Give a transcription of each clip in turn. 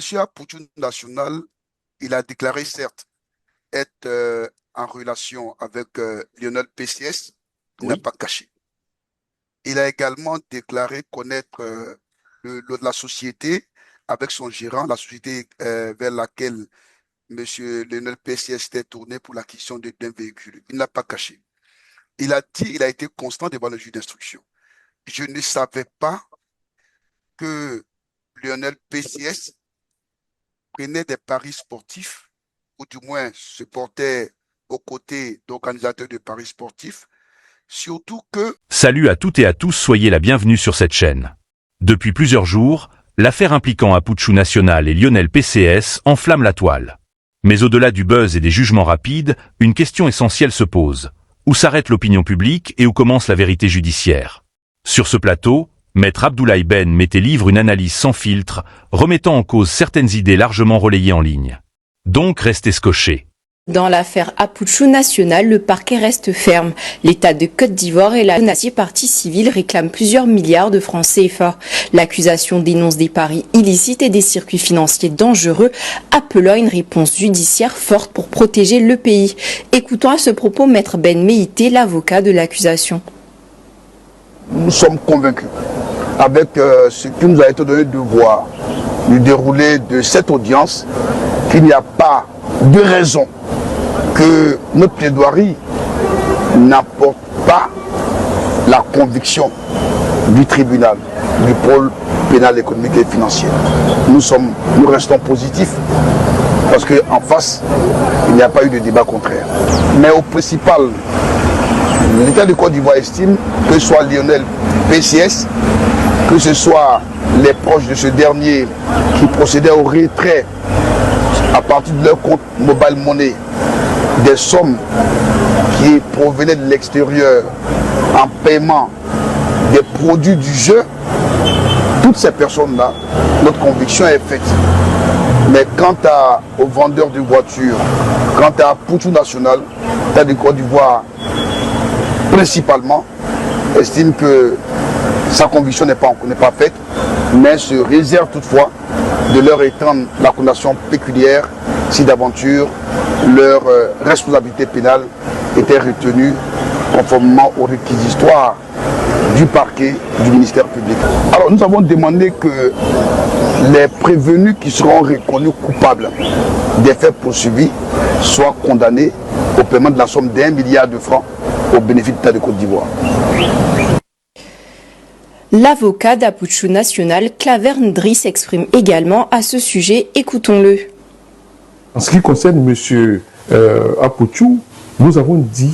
Monsieur Apoutou National, il a déclaré certes être en relation avec Lionel PCS, il n'a Oui. pas caché. Il a également déclaré connaître la société avec son gérant, la société vers laquelle Monsieur Lionel PCS s'était tourné pour l'acquisition d'un véhicule. Il n'a pas caché. Il a dit, il a été constant devant le juge d'instruction. Je ne savais pas que Lionel PCS prenait des paris sportifs, ou du moins se portait aux côtés d'organisateurs de paris sportifs, surtout que... Salut à toutes et à tous, soyez la bienvenue sur cette chaîne. Depuis plusieurs jours, l'affaire impliquant Apoutou National et Lionel PCS enflamme la toile. Mais au-delà du buzz et des jugements rapides, une question essentielle se pose. Où s'arrête l'opinion publique et où commence la vérité judiciaire? Sur ce plateau, Maître Abdoulaye Ben Mété livre une analyse sans filtre, remettant en cause certaines idées largement relayées en ligne. Donc restez scotchés. Dans l'affaire Apoutou National, le parquet reste ferme. L'État de Côte d'Ivoire et la partie civile réclament plusieurs milliards de francs CFA. L'accusation dénonce des paris illicites et des circuits financiers dangereux, appelant à une réponse judiciaire forte pour protéger le pays. Écoutons à ce propos Maître Ben Méité, l'avocat de l'accusation. Nous sommes convaincus, avec ce qui nous a été donné de voir, du déroulé de cette audience, qu'il n'y a pas de raison que notre plaidoirie n'apporte pas la conviction du tribunal, du pôle pénal économique et financier. Nous restons positifs parce qu'en face, il n'y a pas eu de débat contraire. Mais au principal, l'État de Côte d'Ivoire estime que ce soit Lionel PCS, que ce soit les proches de ce dernier qui procédaient au retrait à partir de leur compte mobile money des sommes qui provenaient de l'extérieur en paiement des produits du jeu, toutes ces personnes-là, notre conviction est faite. Mais quant aux vendeurs de voitures, quant à Apoutou National, l'État de Côte d'Ivoire principalement estime que sa conviction n'est pas faite, mais se réserve toutefois de leur étendre la condamnation pécuniaire si d'aventure leur responsabilité pénale était retenue conformément aux réquisitoires du parquet du ministère public. Alors nous avons demandé que les prévenus qui seront reconnus coupables des faits poursuivis soient condamnés au paiement de la somme d'1 milliard de francs au bénéfice de l'État de Côte d'Ivoire. L'avocat d'Apoutou National, Claver Ndri, s'exprime également à ce sujet. Écoutons-le. En ce qui concerne M. Apoutou, nous avons dit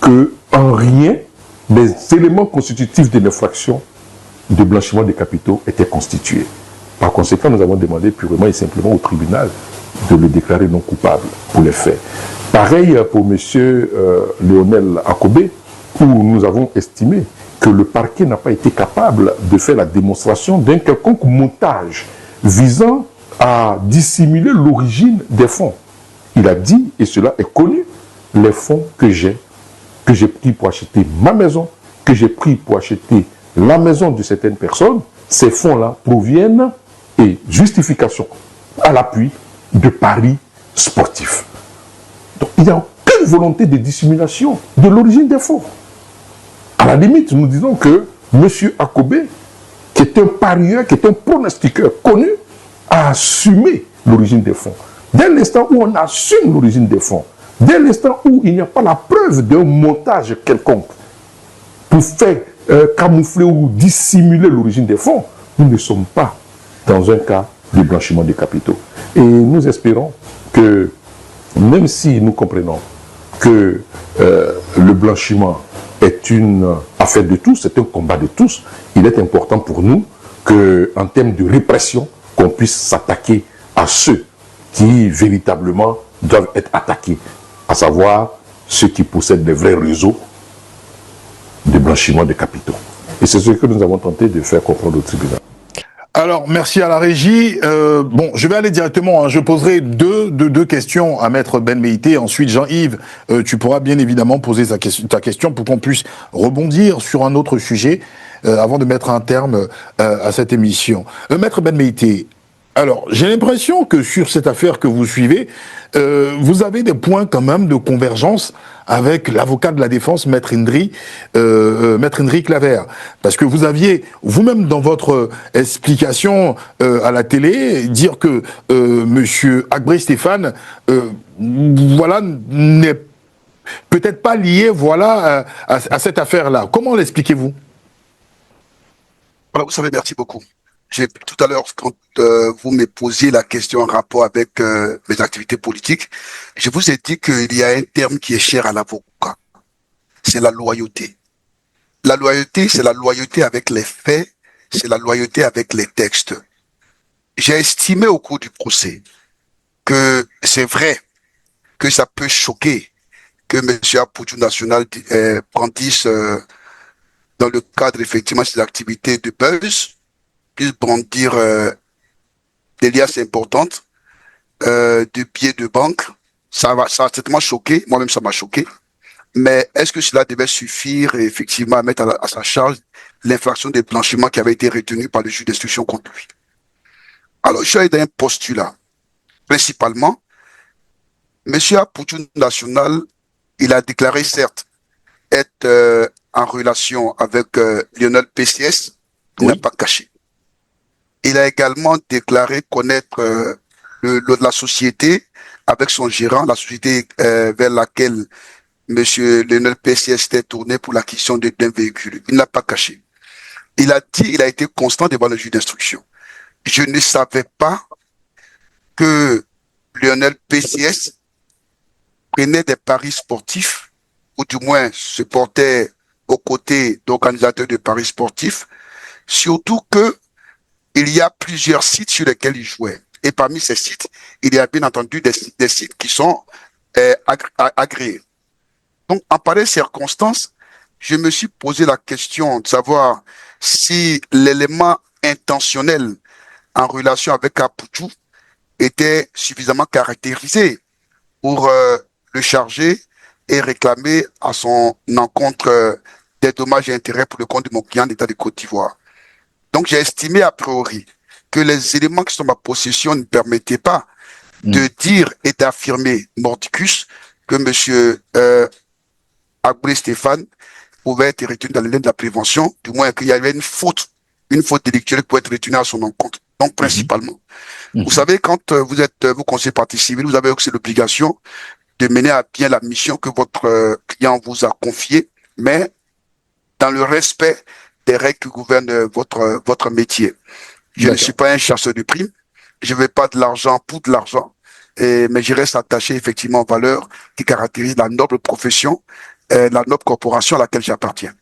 que en rien, les éléments constitutifs de l'infraction de blanchiment des capitaux étaient constitués. Par conséquent, nous avons demandé purement et simplement au tribunal de le déclarer non coupable pour les faits. Pareil pour M. Lionel Akobé, où nous avons estimé que le parquet n'a pas été capable de faire la démonstration d'un quelconque montage visant à dissimuler l'origine des fonds. Il a dit, et cela est connu, les fonds que j'ai pris pour acheter ma maison, que j'ai pris pour acheter la maison de certaines personnes, ces fonds-là proviennent, et justification à l'appui, de paris sportifs. Donc il n'y a aucune volonté de dissimulation de l'origine des fonds. À la limite, nous disons que M. Akobé, qui est un parieur, qui est un pronostiqueur connu, a assumé l'origine des fonds. Dès l'instant où on assume l'origine des fonds, dès l'instant où il n'y a pas la preuve d'un montage quelconque pour faire camoufler ou dissimuler l'origine des fonds, nous ne sommes pas dans un cas de blanchiment des capitaux. Et nous espérons que, même si nous comprenons que le blanchiment est une affaire de tous, c'est un combat de tous, il est important pour nous qu'en termes de répression, qu'on puisse s'attaquer à ceux qui véritablement doivent être attaqués, à savoir ceux qui possèdent des vrais réseaux de blanchiment de capitaux. Et c'est ce que nous avons tenté de faire comprendre au tribunal. Alors, merci à la régie. Bon, je vais aller directement, je poserai deux questions à Maître Ben Méité. Ensuite, Jean-Yves, tu pourras bien évidemment poser ta question pour qu'on puisse rebondir sur un autre sujet avant de mettre un terme à cette émission. Maître Ben Méité, Alors, j'ai l'impression que sur cette affaire que vous suivez, vous avez des points quand même de convergence avec l'avocat de la défense, Maître Indri Claver. Parce que vous aviez, vous-même dans votre explication à la télé, dire que Monsieur Agbré Stéphane, voilà, n'est peut-être pas lié, voilà, à cette affaire-là. Comment l'expliquez-vous? Voilà, vous savez, merci beaucoup. Tout à l'heure, quand vous me posiez la question en rapport avec mes activités politiques, je vous ai dit qu'il y a un terme qui est cher à l'avocat. C'est la loyauté. La loyauté, c'est la loyauté avec les faits, c'est la loyauté avec les textes. J'ai estimé au cours du procès que c'est vrai que ça peut choquer que M. Apoutou National brandisse dans le cadre effectivement de ses activités de buzz, puisse brandir des liasses importantes, de billets de banque. Ça a certainement choqué, moi-même ça m'a choqué. Mais est-ce que cela devait suffire effectivement à mettre à sa charge l'infraction de blanchiment qui avait été retenue par le juge d'instruction contre lui? Alors, je suis allé dans un postulat. Principalement, M. Apoutou National, il a déclaré certes être en relation avec Lionel PCS, il n'a pas caché. Il a également déclaré connaître la société avec son gérant, la société vers laquelle M. Lionel PCS s'était tourné pour l'acquisition d'un véhicule. Il n'a pas caché. Il a dit, il a été constant devant le juge d'instruction. Je ne savais pas que Lionel PCS prenait des paris sportifs, ou du moins se portait aux côtés d'organisateurs de paris sportifs, surtout que il y a plusieurs sites sur lesquels il jouait. Et parmi ces sites, il y a bien entendu des sites qui sont agréés. Donc, en pareille circonstance, je me suis posé la question de savoir si l'élément intentionnel en relation avec Apoutou était suffisamment caractérisé pour le charger et réclamer à son encontre des dommages et intérêts pour le compte de mon client d'État de Côte d'Ivoire. Donc, j'ai estimé a priori que les éléments qui sont en ma possession ne permettaient pas de dire et d'affirmer mordicus que M. Agbré Stéphane pouvait être retenu dans les lignes de la prévention, du moins qu'il y avait une faute délictuelle qui pouvait être retenue à son encontre. Donc, principalement. Vous savez, quand vous conseillez partie civile, vous avez aussi l'obligation de mener à bien la mission que votre client vous a confiée, mais dans le respect des règles qui gouvernent votre métier. Je ne suis pas un chasseur de primes. Je ne veux pas de l'argent pour de l'argent. Mais je reste attaché effectivement aux valeurs qui caractérisent la noble profession, la noble corporation à laquelle j'appartiens.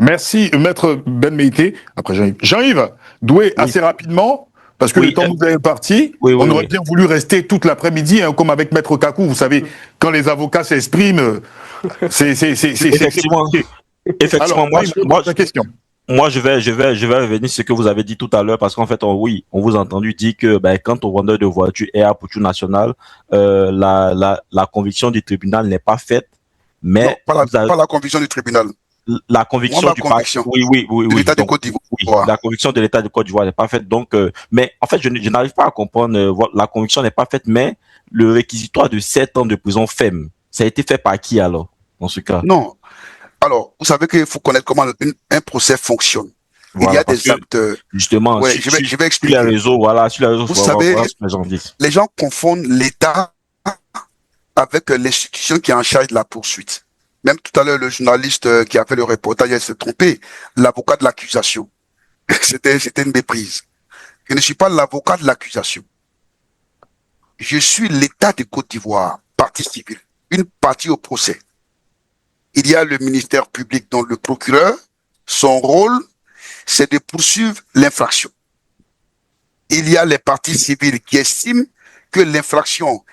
Merci, Maître Ben Meïté. Après Jean-Yves. Jean-Yves, doué assez rapidement, parce que le temps vous est parti. On aurait bien voulu rester toute l'après-midi, hein, comme avec Maître Kakou. Vous savez, quand les avocats s'expriment, c'est effectivement. Effectivement, alors, ta question. Moi, je vais revenir sur ce que vous avez dit tout à l'heure, parce qu'en fait, on vous a entendu dire que, quand on vendeur de voiture est à Apoutou National, la conviction du tribunal n'est pas faite, mais non, pas la conviction du tribunal. La conviction du conviction. Oui. De l'État de Côte d'Ivoire. Oui, la conviction de l'État de Côte d'Ivoire n'est pas faite. Donc, mais en fait, je n'arrive pas à comprendre. La conviction n'est pas faite, mais le réquisitoire de 7 ans de prison ferme, ça a été fait par qui alors, dans ce cas? Non. Alors, vous savez qu'il faut connaître comment un procès fonctionne. Voilà, il y a des actes. Justement, ouais, je vais expliquer. Sur les réseaux, vous savez, voilà, les gens confondent l'État avec l'institution qui est en charge de la poursuite. Même tout à l'heure, le journaliste qui a fait le reportage, il s'est trompé. L'avocat de l'accusation. C'était une méprise. Je ne suis pas l'avocat de l'accusation. Je suis l'État de Côte d'Ivoire, partie civile, une partie au procès. Il y a le ministère public dont le procureur, son rôle, c'est de poursuivre l'infraction. Il y a les parties civiles qui estiment que l'infraction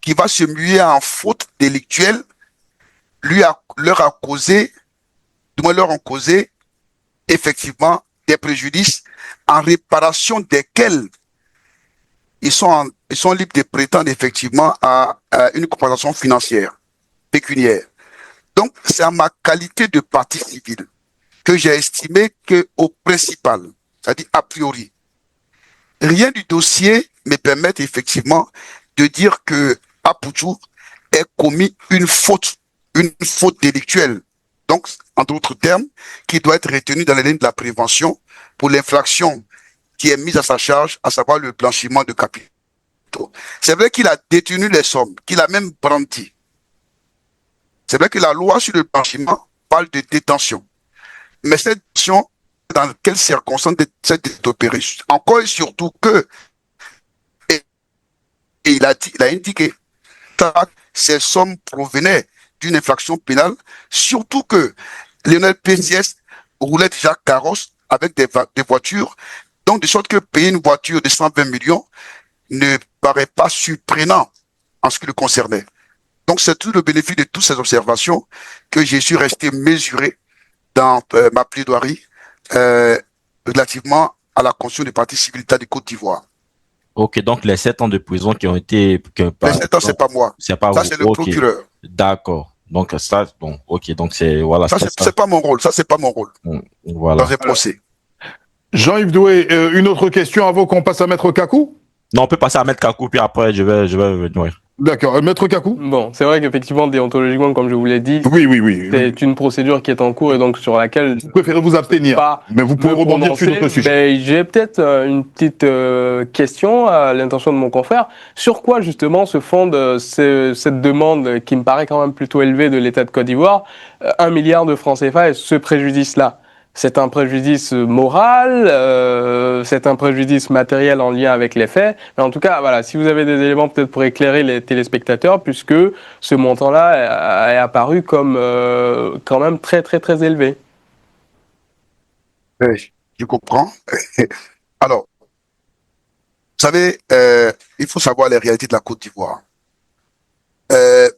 qui va se muer en faute délictuelle leur a causé, du moins leur ont causé effectivement des préjudices en réparation desquels ils sont libres de prétendre effectivement à une compensation financière, pécuniaire. Donc, c'est à ma qualité de partie civile que j'ai estimé qu'au principal, c'est-à-dire a priori, rien du dossier me permet effectivement de dire que Apouchou ait commis une faute délictuelle. Donc, en d'autres termes, qui doit être retenu dans les lignes de la prévention pour l'infraction qui est mise à sa charge, à savoir le blanchiment de capitaux. C'est vrai qu'il a détenu les sommes, qu'il a même brandi. C'est vrai que la loi sur le blanchiment parle de détention. Mais cette détention, dans quelles circonstances cette est opérée? Encore et surtout que, et il a indiqué que ces sommes provenaient d'une infraction pénale, surtout que Lionel PCS roulait déjà carrosse avec des voitures, donc de sorte que payer une voiture de 120 millions ne paraît pas surprenant en ce qui le concernait. Donc c'est tout le bénéfice de toutes ces observations que je suis resté mesuré dans ma plaidoirie relativement à la constitution du parti civil d'État de Côte d'Ivoire. Ok, donc les 7 ans de prison qui ont été... Mais 7 ans, c'est pas moi. C'est pas ça, vous. c'est le Okay. procureur. D'accord. Donc ça, bon, ok, donc c'est... Voilà. Ça, c'est pas mon rôle. Ça, c'est pas mon rôle. Voilà. Dans un procès. Jean-Yves Doué, une autre question avant qu'on passe à Maître Kakou? Non, on peut passer à Maître Kakou, puis après, je vais venir. D'accord. Maître Kakou? Bon, c'est vrai qu'effectivement, déontologiquement, comme je vous l'ai dit, Oui. c'est une procédure qui est en cours et donc sur laquelle Vous préférez vous abstenir, mais vous pouvez rebondir sur notre sujet. Ben, j'ai peut-être une petite question à l'intention de mon confrère. Sur quoi justement se fonde cette demande qui me paraît quand même plutôt élevée de l'État de Côte d'Ivoire, 1 milliard de francs CFA et ce préjudice-là? C'est un préjudice moral, c'est un préjudice matériel en lien avec les faits. Mais en tout cas, voilà, si vous avez des éléments peut-être pour éclairer les téléspectateurs, puisque ce montant-là est apparu comme quand même très très élevé. Oui, je comprends. Alors, vous savez, il faut savoir les réalités de la Côte d'Ivoire.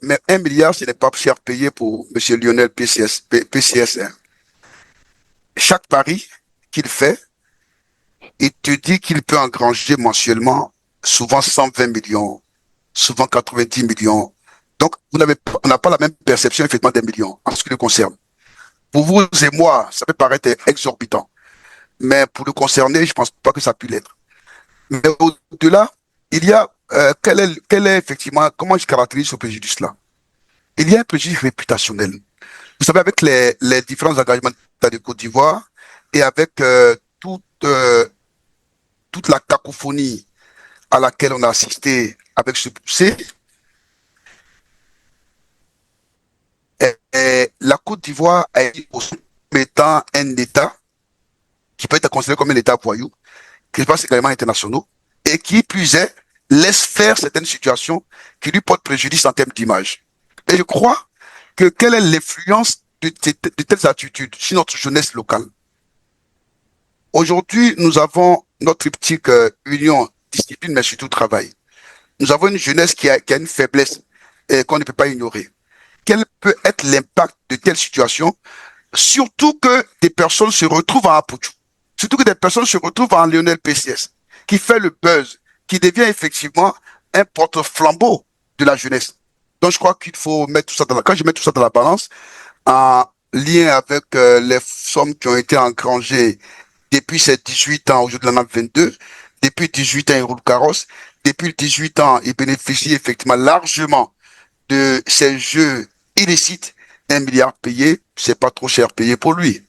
Mais 1 milliard, ce n'est pas cher payé pour M. Lionel PCS. Chaque pari qu'il fait, il te dit qu'il peut engranger mensuellement souvent 120 millions, souvent 90 millions. Donc, on n'a pas la même perception effectivement des millions en ce qui le concerne. Pour vous et moi, ça peut paraître exorbitant. Mais pour le concerner, je ne pense pas que ça puisse l'être. Mais au-delà, il y a, quel est effectivement, comment je caractérise ce préjudice-là? Il y a un préjudice réputationnel. Vous savez, avec les différents engagements de Côte d'Ivoire et avec toute la cacophonie à laquelle on a assisté avec ce procès, la Côte d'Ivoire a été comme étant un État qui peut être considéré comme un État voyou, qui n'est pas également internationaux, et qui, plus est, laisse faire certaines situations qui lui portent préjudice en termes d'image. Et je crois que quelle est l'influence de telles attitudes sur notre jeunesse locale? Aujourd'hui, nous avons notre triptyque union, discipline, mais surtout travail. Nous avons une jeunesse qui a une faiblesse qu'on ne peut pas ignorer. Quel peut être l'impact de telles situations, surtout que des personnes se retrouvent en Apouchou, surtout que des personnes se retrouvent en Lionel PCS, qui fait le buzz, qui devient effectivement un porte-flambeau de la jeunesse. Donc je crois qu'il faut mettre tout ça quand je mets tout ça dans la balance, en lien avec les sommes qui ont été engrangées depuis ses 18 ans, aujourd'hui il en a 22, depuis 18 ans il roule carrosse, depuis 18 ans il bénéficie effectivement largement de ces jeux illicites. 1 milliard payé, c'est pas trop cher payé pour lui.